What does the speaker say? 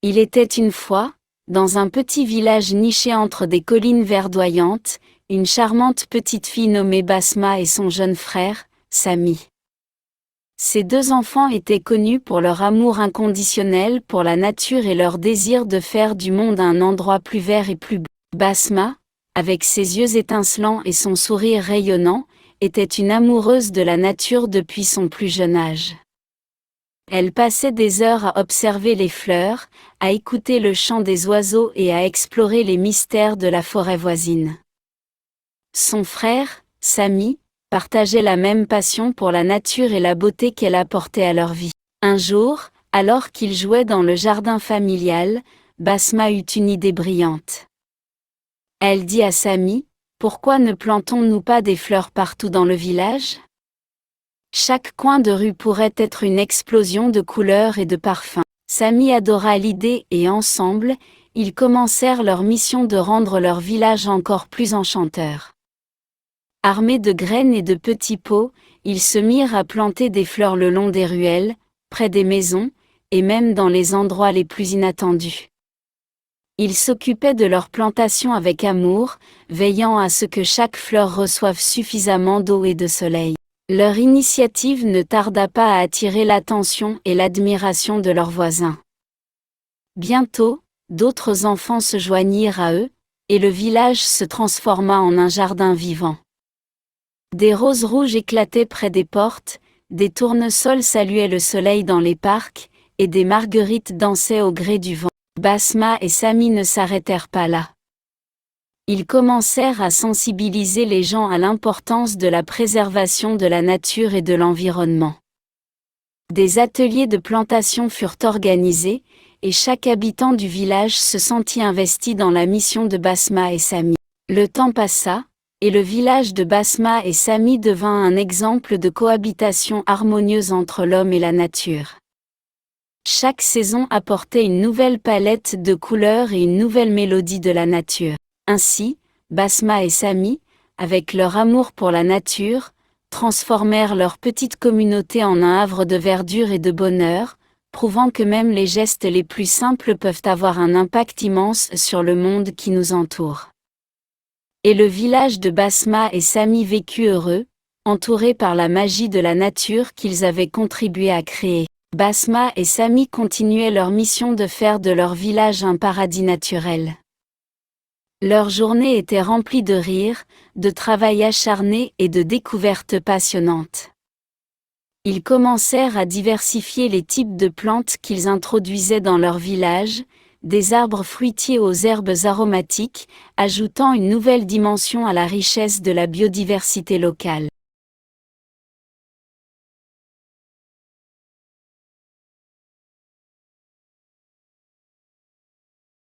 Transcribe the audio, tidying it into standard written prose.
Il était une fois, dans un petit village niché entre des collines verdoyantes, une charmante petite fille nommée Basma et son jeune frère, Sami. Ces deux enfants étaient connus pour leur amour inconditionnel pour la nature et leur désir de faire du monde un endroit plus vert et plus beau. Basma, avec ses yeux étincelants et son sourire rayonnant, était une amoureuse de la nature depuis son plus jeune âge. Elle passait des heures à observer les fleurs, à écouter le chant des oiseaux et à explorer les mystères de la forêt voisine. Son frère, Sami, partageait la même passion pour la nature et la beauté qu'elle apportait à leur vie. Un jour, alors qu'ils jouaient dans le jardin familial, Basma eut une idée brillante. Elle dit à Sami, « Pourquoi ne plantons-nous pas des fleurs partout dans le village ? Chaque coin de rue pourrait être une explosion de couleurs et de parfums. » Sami adora l'idée et ensemble, ils commencèrent leur mission de rendre leur village encore plus enchanteur. Armés de graines et de petits pots, ils se mirent à planter des fleurs le long des ruelles, près des maisons, et même dans les endroits les plus inattendus. Ils s'occupaient de leur plantation avec amour, veillant à ce que chaque fleur reçoive suffisamment d'eau et de soleil. Leur initiative ne tarda pas à attirer l'attention et l'admiration de leurs voisins. Bientôt, d'autres enfants se joignirent à eux, et le village se transforma en un jardin vivant. Des roses rouges éclataient près des portes, des tournesols saluaient le soleil dans les parcs, et des marguerites dansaient au gré du vent. Basma et Sami ne s'arrêtèrent pas là. Ils commencèrent à sensibiliser les gens à l'importance de la préservation de la nature et de l'environnement. Des ateliers de plantation furent organisés, et chaque habitant du village se sentit investi dans la mission de Basma et Sami. Le temps passa, et le village de Basma et Sami devint un exemple de cohabitation harmonieuse entre l'homme et la nature. Chaque saison apportait une nouvelle palette de couleurs et une nouvelle mélodie de la nature. Ainsi, Basma et Sami, avec leur amour pour la nature, transformèrent leur petite communauté en un havre de verdure et de bonheur, prouvant que même les gestes les plus simples peuvent avoir un impact immense sur le monde qui nous entoure. Et le village de Basma et Sami vécut heureux, entourés par la magie de la nature qu'ils avaient contribué à créer. Basma et Sami continuaient leur mission de faire de leur village un paradis naturel. Leur journée était remplie de rires, de travail acharné et de découvertes passionnantes. Ils commencèrent à diversifier les types de plantes qu'ils introduisaient dans leur village, des arbres fruitiers aux herbes aromatiques, ajoutant une nouvelle dimension à la richesse de la biodiversité locale.